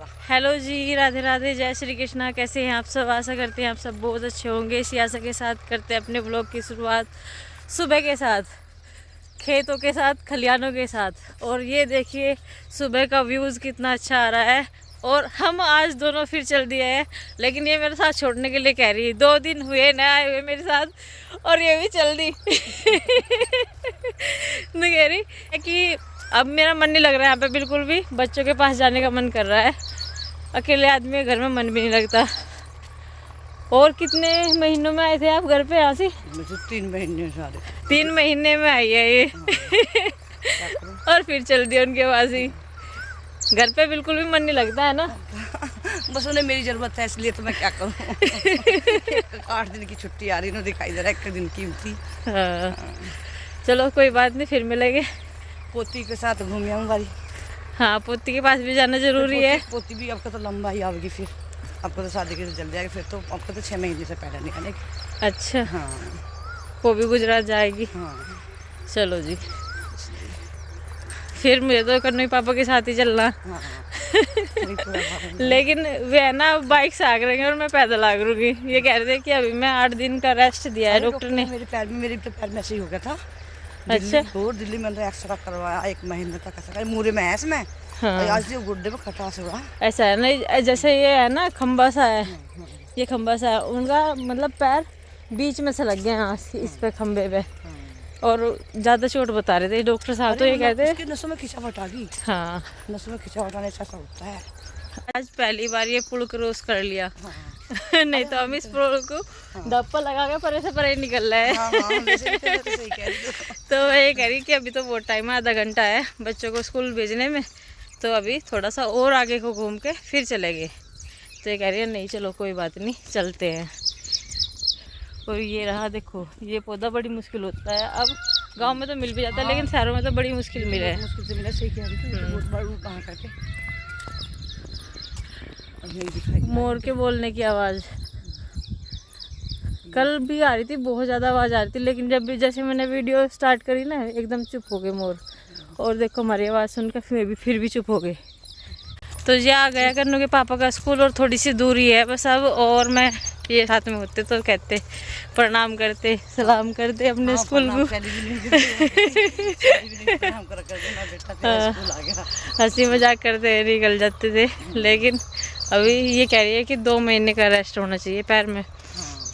Hello जी, राधे राधे, जय श्री कृष्णा। कैसे हैं आप सब? आशा करते हैं आप सब बहुत अच्छे होंगे। इसी आशा के साथ करते हैं अपने ब्लॉग की शुरुआत सुबह के साथ, खेतों के साथ, खलियानों के साथ। और ये देखिए सुबह का व्यूज़ कितना अच्छा आ रहा है। और हम आज दोनों फिर चल दिए हैं, लेकिन ये मेरे साथ छोड़ने के लिए कह रही है। 2 दिन हुए ना आए हुए मेरे साथ और ये भी चल दी। मैं कह रही है कि अब मेरा मन नहीं लग रहा है यहाँ पे बिल्कुल भी। बच्चों के पास जाने का मन कर रहा है। अकेले आदमी के घर में मन भी नहीं लगता। और कितने महीनों में आए थे आप घर पे? यहाँ से 3 महीने सारे 3 महीने में आई है ये। और फिर चल दिया उनके पास ही। घर पे बिल्कुल भी मन नहीं लगता है ना। बस उन्हें मेरी ज़रूरत है, इसलिए तो मैं क्या करूँ। 8 दिन की छुट्टी आ रही है, दिखाई दे रहा है 1 दिन कीमती। हाँ, चलो कोई बात नहीं, फिर मिलेंगे। पोती के साथ घूम आऊँगी। हाँ, पोती के पास भी जाना जरूरी है। पोती भी आपका तो लंबा ही आएगी, फिर आपको तो शादी के जल्दी आएगी, फिर तो आपको तो 6 महीने से पहले निकलेगी। अच्छा, हाँ, वो भी गुजरात जाएगी। हाँ। चलो जी, फिर मुझे तो कन्नई पापा के साथ ही चलना। हाँ। लेकिन वे है ना बाइक से आग रहेंगे और मैं पैदल आग रूंगी। ये कह रहे थे कि अभी मैं 8 दिन का रेस्ट दिया है डॉक्टर ने। मेरे पैर में ऐसे ही हो गया था। अच्छा, दिल्ली में एक्सरा करवाया 1 महीने तक, ऐसा मुरे में ऐस में। हाँ, आज ये गुड्डे में खटास हो रहा। ऐसा है ना, जैसे ये है ना खंबा सा है, ये खंबा सा है उनका, मतलब पैर बीच में से लग गए यहाँ इस पे खंबे पे। और ज़्यादा चोट बता रहे थे डॉक्टर साहब। तो ये कहते हैं नसों में खिंचावट आ गई। हाँ, नसों में खिंचावट आने से ऐसा होता है। आज पहली बार ये पुल क्रॉस कर लिया। हाँ। नहीं तो हम इस पुल को धप्पा लगा के परे से परे निकल रहा है। हाँ, तो सही कह रही हो। तो मैं ये कह रही कि अभी तो बहुत टाइम है, आधा घंटा है बच्चों को स्कूल भेजने में। तो अभी थोड़ा सा और आगे को घूम के फिर चलेंगे। तो ये कह रही है नहीं चलो कोई बात नहीं, चलते हैं। और ये रहा देखो, ये पौधा बड़ी मुश्किल होता है। अब गांव में तो मिल भी जाता है, लेकिन शहरों में तो बड़ी मुश्किल मिला है। मुश्किल से मिला, सही कह रही थी। बहुत बड़ा कहाँ करके मोर के बोलने की आवाज़ कल भी आ रही थी, बहुत ज़्यादा आवाज़ आ रही थी। लेकिन जब भी जैसे मैंने वीडियो स्टार्ट करी ना, एकदम चुप हो गए मोर। और देखो हमारी आवाज़ सुनकर फिर भी चुप हो गए। तो ये आ गया कन्नू के पापा का स्कूल, और थोड़ी सी दूरी है बस अब। और मैं ये साथ में होते तो कहते प्रणाम करते, सलाम करते अपने स्कूल को। हंसी मजाक करते निकल जाते थे। लेकिन अभी ये कह रही है कि 2 महीने का रेस्ट होना चाहिए पैर में।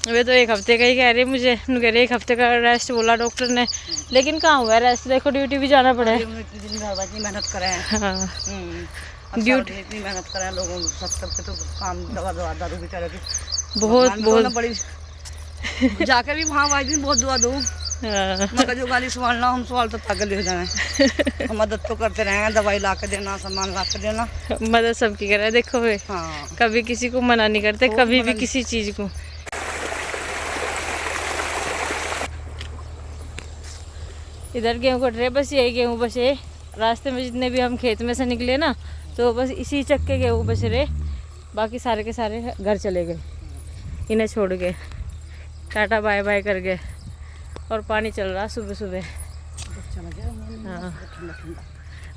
वे तो 1 हफ्ते का ही कह रही है मुझे। कह रही 1 हफ्ते का रेस्ट बोला डॉक्टर ने, लेकिन कहाँ हुआ रेस्ट। देखो ड्यूटी भी जाना पड़ा है। मेहनत करें। हाँ, ड्यूटी इतनी मेहनत करें लोगों सब करके, तो काम दवा दारू भी करे बहुत बड़ी। जाकर भी वहाँ वाई दिन बहुत दुआ दो। मगर जो गाली संभालना, हम सवाल तो पागल हो जाए। हम मदद तो करते रहे, दवाई ला के देना, सामान ला के देना। मदद सबकी कर रहा है देखो वे। हाँ, कभी किसी को मना नहीं करते, कभी भी किसी चीज़ को। इधर गेहूँ कट रहे, बस यही गेहूँ बचे। रास्ते में जितने भी हम खेत में से निकले ना, तो बस इसी चक्के गेहूँ बच रहे। बाकी सारे के सारे घर चले गए, इन्हें छोड़ के टाटा बाय बाय कर गए। और पानी चल रहा सुबह सुबह। हाँ,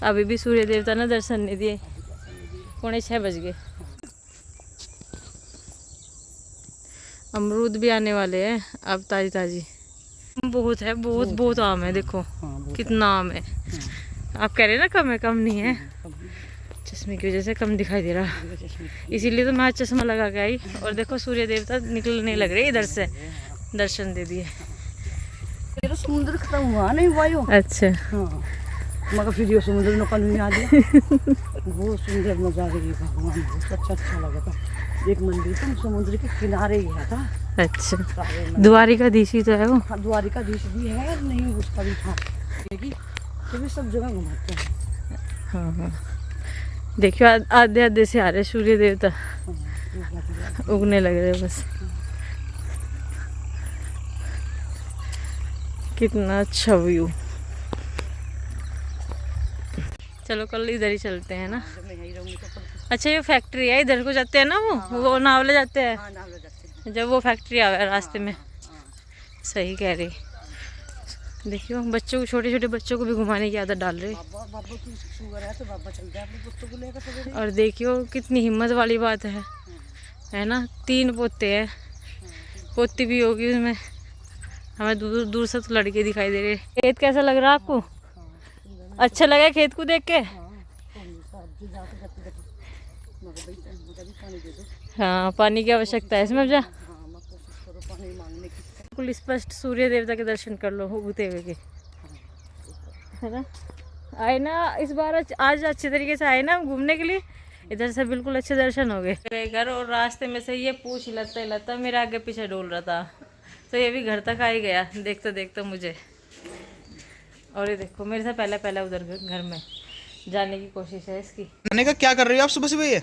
अभी भी सूर्य देवता ने दर्शन नहीं दिए। 6:45 बज गए। अमरूद भी आने वाले हैं अब, ताजी ताजी। बहुत है, बहुत बहुत आम है। देखो कितना आम है। आप कह रहे हैं ना कम है, कम नहीं है। चश्मे की वजह से कम दिखाई दे रहा, इसीलिए तो मैं चश्मा लगा के आई। और देखो सूर्य देवता निकलने लग रहे इधर से, दर्शन दे दिए। समुद्र खत्म हुआ नहीं हुआ यो। अच्छा, हाँ, मगर फिर यो समुद्र में कल आ गया। बहुत सुंदर नजारा है भगवान, बहुत अच्छा लगा था। एक मंदिर था समुद्र के किनारे ही था। अच्छा, द्वारिकाधीश ही तो है वो। हाँ, द्वारिकाधीश भी है, नहीं उसका भी था। तो भी सब जगह घुमाते हैं। हाँ हाँ, देखियो आधे आधे से आ रहे सूर्य देवता, उगने लग रहे बस। कितना अच्छा व्यू। चलो कल इधर ही चलते हैं ना। अच्छा, ये फैक्ट्री है, इधर को जाते हैं ना वो नावले जाते हैं। जब वो फैक्ट्री आवे रास्ते में। सही कह रही। देखियो बच्चों को, छोटे छोटे बच्चों को भी घुमाने की आदत डाल रहे। बाबा की शुगर है तो बाबा चलते हैं अपने पुस्तक को लेकर सवेरे। और देखियो कितनी हिम्मत वाली बात है ना। 3 पोते हैं, पोती भी होगी उसमें। हमें दूर दूर से तो लड़के दिखाई दे रहे। खेत कैसा लग रहा है आपको? अच्छा लगा खेत को देख के? हाँ, पानी की आवश्यकता है इसमें। जा बिल्कुल स्पष्ट सूर्य देवता के दर्शन कर लो उगते हुए के, है ना। आए ना इस बार, आज अच्छे तरीके से आए ना हम घूमने के लिए। इधर से बिल्कुल अच्छे दर्शन हो गए घर। और रास्ते में से ये पूछ हिलाता मेरे आगे पीछे डोल रहा था, तो ये भी घर तक आ ही गया देखते देखते मुझे। और ये देखो मेरे से पहले उधर घर में जाने की कोशिश है इसकी। का क्या कर रही हो आप सुबह सुबह? ये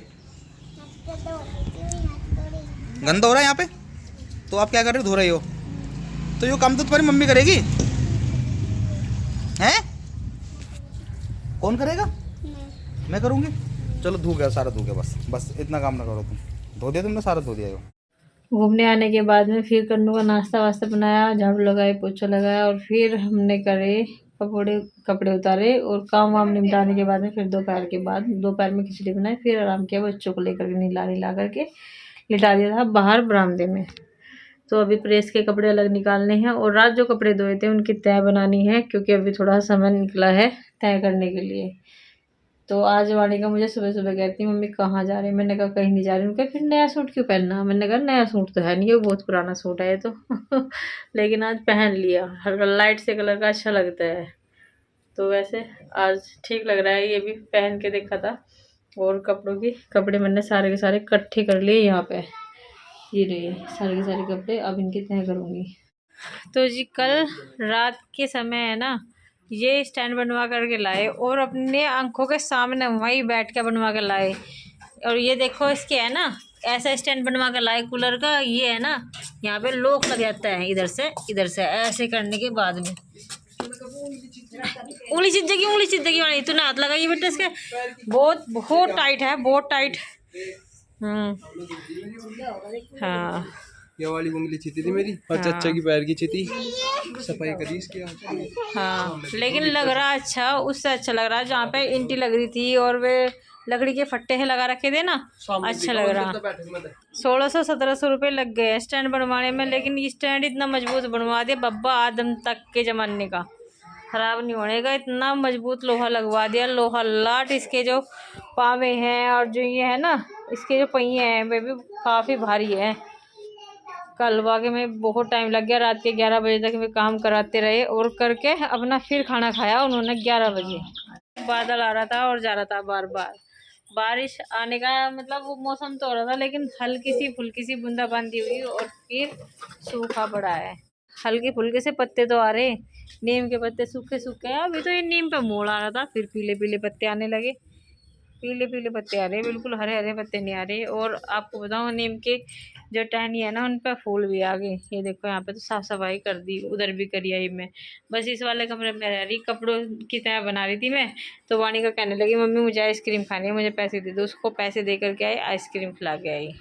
गंदा हो रहा है यहाँ पे, तो आप क्या कर रहे हो? धो रही हो? तो ये काम तो तुम्हारी मम्मी करेगी, हैं? कौन करेगा? मैं करूँगी। चलो धो गया, सारा धो गया। बस इतना काम ना करो तुम। धो दिया तुमने, सारा धो दिया। घूमने आने के बाद में फिर कन्नू का नाश्ता वास्ता बनाया, झाड़ू लगाए, पोछा लगाया, और फिर हमने करे कपड़े उतारे और काम वाम निपटाने के बाद में फिर दोपहर में खिचड़ी बनाई। फिर आराम किया, बच्चों को लेकर के ला करके लिटा दिया था बाहर बरामदे में। तो अभी प्रेस के कपड़े अलग निकालने हैं, और रात जो कपड़े धोए थे उनकी तह बनानी है, क्योंकि अभी थोड़ा समय निकला है तय करने के लिए। तो आज वाणी का मुझे सुबह सुबह कहती मम्मी कहाँ जा रही है। मैंने कहा कहीं नहीं जा रही। उनका फिर नया सूट क्यों पहनना? मैंने कहा नया सूट तो है नहीं, ये बहुत पुराना सूट है ये तो लेकिन आज पहन लिया, हल्का लाइट से कलर का अच्छा लगता है। तो वैसे आज ठीक लग रहा है, ये भी पहन के देखा था। और कपड़े मैंने सारे के सारे इकट्ठे कर लिए यहाँ पे। ये रहे सारे के सारे कपड़े, अब इनकी तह करूँगी। तो जी कल रात के समय है ना, ये स्टैंड बनवा करके लाए और अपने आंखों के सामने वहीं बैठ के बनवा कर लाए। और ये देखो इसके है ना, ऐसा स्टैंड बनवा कर लाए कूलर का। ये है ना, यहाँ पे लॉक लग जाता है इधर से ऐसे करने के बाद में। उंगली चिद्देगी वाली तूने हाथ लगाई बेटा इसके। बहुत टाइट है, बहुत टाइट। हाँ, ये वाली उंगली चिती थी मेरी, और चच्चा की पैर की चिती। सफाई करी इसकी। हाँ, लेकिन लग रहा अच्छा, उससे अच्छा लग रहा जहाँ पे इंटी लग रही थी और वे लकड़ी के फट्टे है लगा रखे थे ना, अच्छा लग रहा। 1600-1700 रुपये लग गए स्टैंड बनवाने में। लेकिन ये स्टैंड इतना मजबूत बनवा दिया बब्बा आदम तक के ज़माने का, ख़राब नहीं होने का। इतना मजबूत लोहा लगवा दिया, लोहा लाट। इसके जो पावे हैं और जो ये है ना, इसके जो पहिए हैं वे भी काफ़ी भारी है। कल वाकई में बहुत टाइम लग गया, रात के 11 बजे तक वे काम कराते रहे और करके अपना फिर खाना खाया उन्होंने 11 बजे। बादल आ रहा था और जा रहा था बार बार। बारिश आने का मतलब वो मौसम तो हो रहा था, लेकिन हल्की सी फुल्की सी बूंदाबांदी हुई और फिर सूखा पड़ा है। हल्के फुल्के से पत्ते तो आ रहे, नीम के पत्ते सूखे सूखे हैं। अभी तो ये नीम पे मोड़ आ रहा था, फिर पीले पीले पत्ते आने लगे। पीले पीले पत्ते आ रहे, बिल्कुल हरे हरे पत्ते नहीं आ रहे। और आपको बताऊँ नीम के जो टहनी है ना, उन पर फूल भी आ गए। ये देखो यहाँ पे तो साफ़ सफाई कर दी, उधर भी करी आई मैं। बस इस वाले कमरे में रह रही, कपड़ों की तरह बना रही थी मैं। तो वाणी का कहने लगी मम्मी मुझे आइसक्रीम खानी है, मुझे पैसे दे दो। उसको पैसे दे करके आई, आइसक्रीम खिला के आई।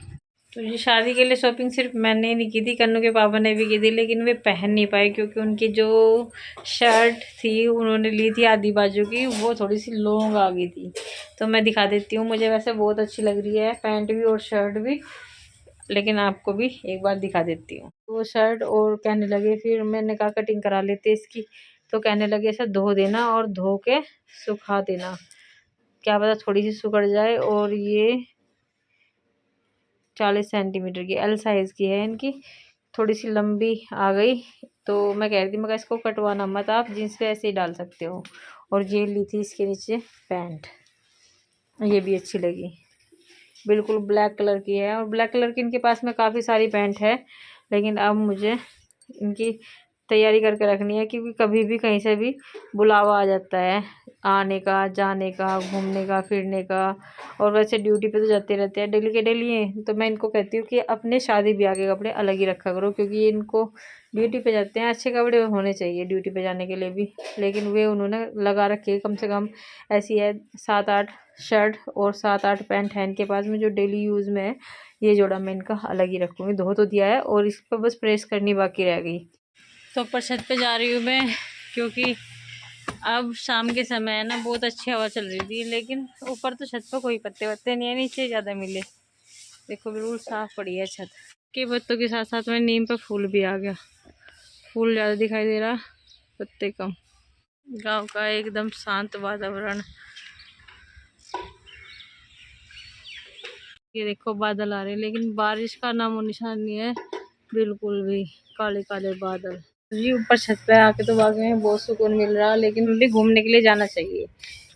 तो ये शादी के लिए शॉपिंग सिर्फ मैंने ही नहीं की थी, कन्नू के पापा ने भी की थी। लेकिन वे पहन नहीं पाए, क्योंकि उनकी जो शर्ट थी उन्होंने ली थी आधी बाजू की, वो थोड़ी सी लॉन्ग आ गई थी। तो मैं दिखा देती हूँ, मुझे वैसे बहुत अच्छी लग रही है पैंट भी और शर्ट भी, लेकिन आपको भी एक बार दिखा देती हूँ। वो शर्ट और कहने लगे, फिर मैंने कहा कटिंग करा लेते इसकी। तो कहने लगे ऐसा धो देना और धो के सुखा देना, क्या पता थोड़ी सी सुखड़ जाए। और ये 40 सेंटीमीटर की एल साइज़ की है, इनकी थोड़ी सी लंबी आ गई। तो मैं कह रही थी मगर इसको कटवाना मत, आप जीन्स पे ऐसे ही डाल सकते हो। और ये ली थी इसके नीचे पैंट, ये भी अच्छी लगी, बिल्कुल ब्लैक कलर की है। और ब्लैक कलर की इनके पास में काफ़ी सारी पैंट है, लेकिन अब मुझे इनकी तैयारी करके रखनी है, क्योंकि कभी भी कहीं से भी बुलावा आ जाता है, आने का, जाने का, घूमने का, फिरने का। और वैसे ड्यूटी पे तो जाते रहते हैं डेली के डेली हैं। तो मैं इनको कहती हूँ कि अपने शादी ब्याह के कपड़े अलग ही रखा करो, क्योंकि इनको ड्यूटी पे जाते हैं, अच्छे कपड़े होने चाहिए ड्यूटी पे जाने के लिए भी। लेकिन वे उन्होंने लगा रखे कम से कम ऐसी है 7-8 शर्ट और 7-8 पैंट है इनके पास में, जो डेली यूज़ में है। ये जोड़ा मैं इनका अलग ही रखूँगी। धो तो दिया है और इस पर बस प्रेस करनी बाकी रह गई। तो ऊपर छत पे जा रही हूँ मैं क्योंकि अब शाम के समय है ना, बहुत अच्छी हवा चल रही थी, लेकिन ऊपर तो छत पर कोई पत्ते वत्ते नहीं है, नीचे ज़्यादा मिले। देखो बिल्कुल साफ पड़ी है छत के पत्तों के साथ साथ में नीम पे फूल भी आ गया। फूल ज़्यादा दिखाई दे रहा, पत्ते कम। गांव का एकदम शांत वातावरण। ये देखो बादल आ रहे हैं, लेकिन बारिश का नामो निशान नहीं है बिल्कुल भी। काले काले बादल जी। ऊपर छत पे आके तो वाकई में बहुत सुकून मिल रहा, लेकिन भी घूमने के लिए जाना चाहिए।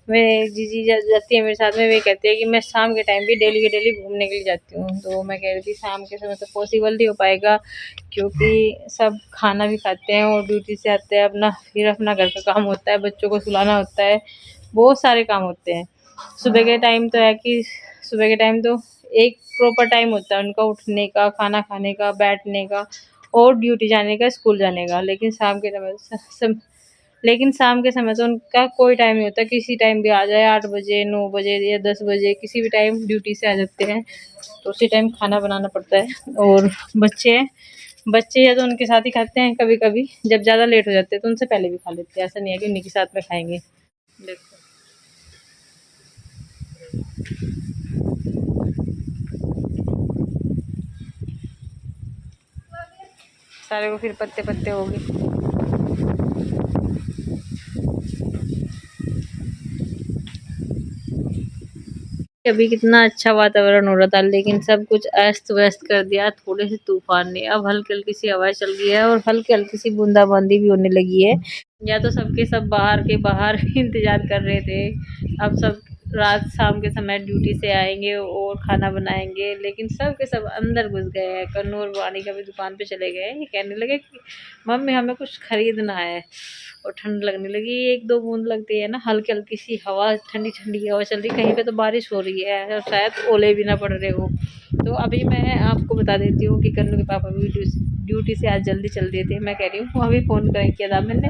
मैं जीजी जाती है मेरे साथ में, वे कहती है कि मैं शाम के टाइम भी डेली के डेली घूमने के लिए जाती हूँ। तो मैं कह रही थी शाम के समय तो पॉसिबल नहीं हो पाएगा, क्योंकि सब खाना भी खाते हैं और ड्यूटी से आते हैं अपना, फिर अपना घर का काम होता है, बच्चों को सुलाना होता है, बहुत सारे काम होते हैं। सुबह के टाइम तो है कि सुबह के टाइम तो एक प्रॉपर टाइम होता है उनका उठने का, खाना खाने का, बैठने का और ड्यूटी जाने का, स्कूल जाने का। लेकिन शाम के समय तो उनका कोई टाइम नहीं होता, किसी टाइम भी आ जाए, 8 बजे 9 बजे या 10 बजे किसी भी टाइम ड्यूटी से आ जाते हैं, तो उसी टाइम खाना बनाना पड़ता है। और बच्चे या तो उनके साथ ही खाते हैं, कभी कभी जब ज़्यादा लेट हो जाते हैं तो उनसे पहले भी खा लेते हैं, ऐसा नहीं है कि उन्हीं के साथ में खाएंगे। देखो सारे को फिर पत्ते पत्ते हो गए। अभी कितना अच्छा वातावरण हो रहा था, लेकिन सब कुछ अस्त व्यस्त कर दिया थोड़े से तूफान ने। अब हल्की हल्की सी हवा चल रही है और हल्की हल्की सी बूंदाबांदी भी होने लगी है। या तो सबके सब बाहर के बाहर इंतजार कर रहे थे, अब सब रात शाम के समय ड्यूटी से आएंगे और खाना बनाएंगे, लेकिन सब के सब अंदर घुस गए हैं। कन्नू और वाणी का भी दुकान पे चले गए। ये कहने लगे कि मम्मी हमें कुछ खरीदना है, और ठंड लगने लगी। 1-2 बूंद लगती है ना, हल्की हल्की सी हवा, ठंडी ठंडी हवा चल रही। कहीं पे तो बारिश हो रही है और शायद ओले भी ना पड़ रहे हो। तो अभी मैं आपको बता देती हूँ कि कन्नू के पापा भी ड्यूटी से आज जल्दी चल दिए थे। मैं कह रही हूँ अभी फ़ोन किया था मैंने,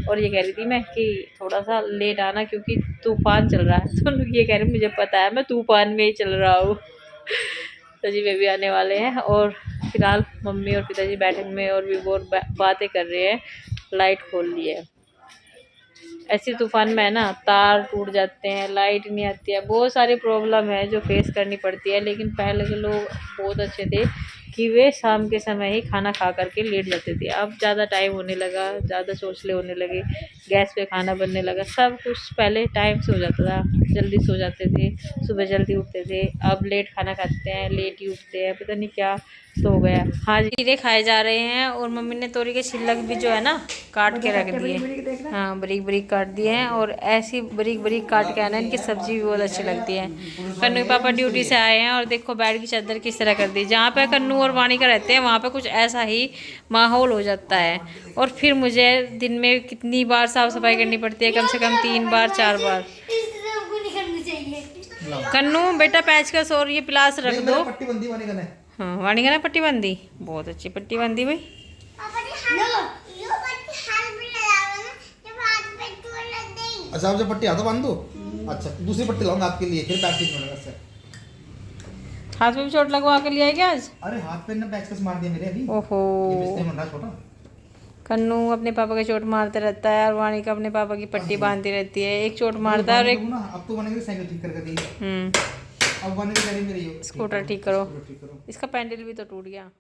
और ये कह रही थी मैं कि थोड़ा सा लेट आना क्योंकि तूफान चल रहा है। तो ये कह रही मुझे पता है, मैं तूफान में ही चल रहा हूँ। तो जी वे भी आने वाले हैं, और फिलहाल मम्मी और पिताजी बैठक में और भी बहुत बातें कर रहे हैं। लाइट खोल ली है। ऐसी तूफान में है ना, तार टूट जाते हैं, लाइट नहीं आती है, बहुत सारी प्रॉब्लम है जो फेस करनी पड़ती है। लेकिन पहले के लोग बहुत अच्छे थे कि वे शाम के समय ही खाना खा करके लेट जाते थे। अब ज़्यादा टाइम होने लगा, ज़्यादा चोचले होने लगे, गैस पे खाना बनने लगा, सब कुछ पहले टाइम से हो जाता था, जल्दी सो जाते थे, सुबह जल्दी उठते थे। अब लेट खाना खाते हैं, लेट ही उठते हैं, पता नहीं क्या तो हो गया। हाँ जी, खीरे खाए जा रहे हैं, और मम्मी ने तोरी के छिलक भी जो है ना काट के रख दिए। हाँ बारीक बारीक काट दिए हैं, और ऐसी बारीक बारीक काट के आना, इनकी सब्जी भी बहुत अच्छी लगती है। कन्नू के पापा ड्यूटी से आए हैं और देखो बेड की चादर किस तरह कर दी। जहाँ पे कन्नू और वाणी का रहते हैं वहाँ पे कुछ ऐसा ही माहौल हो जाता है। और फिर मुझे दिन में कितनी बार साफ सफाई करनी पड़ती है, कम से कम 3 बार 4 बार। कन्नू बेटा पेचकस और ये प्लास रख दो। पट्टी बंदी वाणी का हाँ वाणी का ना पट्टी बंदी, बहुत अच्छी पट्टी बंदी भाई। अच्छा आप जब पट्टी हाथों बांध दो। अच्छा दूसरी पट्टी लाऊंगा आपके लिए, फिर प्रैक्टिस होगा इससे। हाथ में भी चोट लगवा के लिया है क्या आज? अरे हाथ पे ना पैचकस मार दिया मेरे अभी। ओहो, ये बिस्तर में रहा छोटा। कन्नू अपने पापा के चोट मारते रहता है, और वाणी का अपने पापा की पट्टी बांधती रहती है। एक चोट मारता है और एक अब तो बनेगी साइकिल ठीक करके दी। अब बनेगी मेरी स्कूटर ठीक करो। इसका पैंडल भी तो टूट गया।